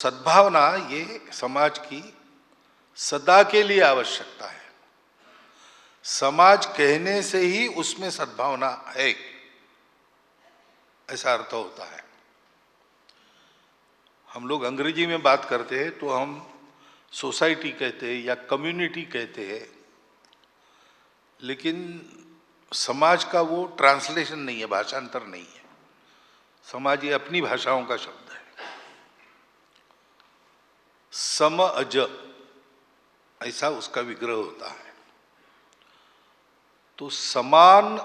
सद्भावना ये समाज की सदा के लिए आवश्यकता है। समाज कहने से ही उसमें सद्भावना है, ऐसा अर्थ होता है। हम लोग अंग्रेजी में बात करते हैं तो हम सोसाइटी कहते हैं या कम्युनिटी कहते हैं, लेकिन समाज का वो ट्रांसलेशन नहीं है, भाषांतर नहीं है। समाज ये अपनी भाषाओं का शब्द है। सम अज ऐसा उसका विग्रह होता है। तो समान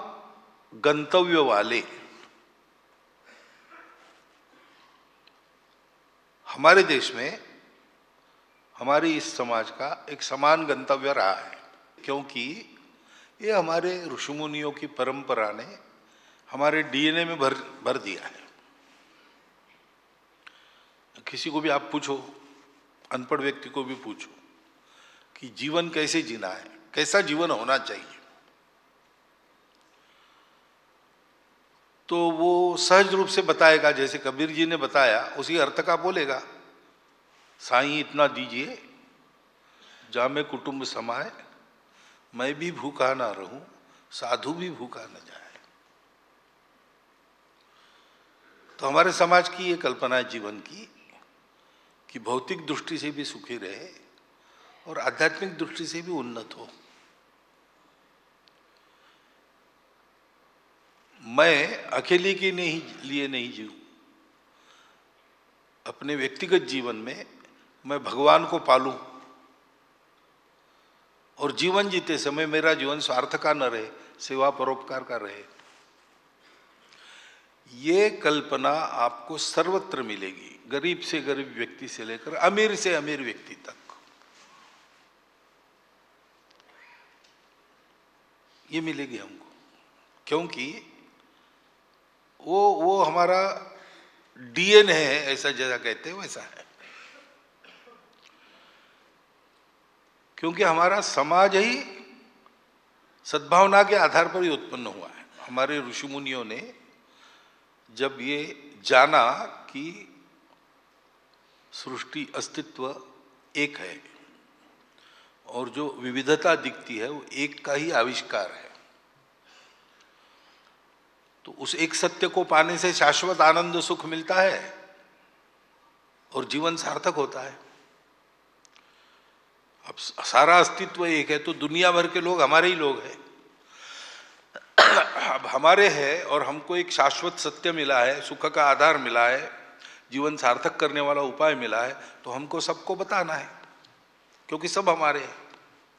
गंतव्य वाले हमारे देश में, हमारे इस समाज का एक समान गंतव्य रहा है, क्योंकि ये हमारे ऋषिमुनियों की परंपरा ने हमारे डीएनए में भर दिया है। किसी को भी आप पूछो, अनपढ़ व्यक्ति को भी पूछो कि जीवन कैसे जीना है, कैसा जीवन होना चाहिए, तो वो सहज रूप से बताएगा। जैसे कबीर जी ने बताया उसी अर्थ का बोलेगा। साईं इतना दीजिए जामे कुटुंब समाए, मैं भी भूखा ना रहूं, साधु भी भूखा न जाए। तो हमारे समाज की ये कल्पना है जीवन की कि भौतिक दृष्टि से भी सुखी रहे और आध्यात्मिक दृष्टि से भी उन्नत हो। मैं अकेले के लिए नहीं जीऊं, अपने व्यक्तिगत जीवन में मैं भगवान को पालूं और जीवन जीते समय मेरा जीवन स्वार्थ का न रहे, सेवा परोपकार का रहे। ये कल्पना आपको सर्वत्र मिलेगी, गरीब से गरीब व्यक्ति से लेकर अमीर से अमीर व्यक्ति तक। ये मिलेगी हमको, क्योंकि वो हमारा डीएनए है, ऐसा जैसा कहते हैं वैसा है। क्योंकि हमारा समाज ही सद्भावना के आधार पर ही उत्पन्न हुआ है। हमारे ऋषि मुनियों ने जब ये जाना कि सृष्टि अस्तित्व एक है और जो विविधता दिखती है वो एक का ही आविष्कार है, तो उस एक सत्य को पाने से शाश्वत आनंद सुख मिलता है और जीवन सार्थक होता है। अब सारा अस्तित्व एक है तो दुनिया भर के लोग हमारे ही लोग हैं। अब हमारे हैं और हमको एक शाश्वत सत्य मिला है, सुख का आधार मिला है, जीवन सार्थक करने वाला उपाय मिला है, तो हमको सबको बताना है, क्योंकि सब हमारे हैं।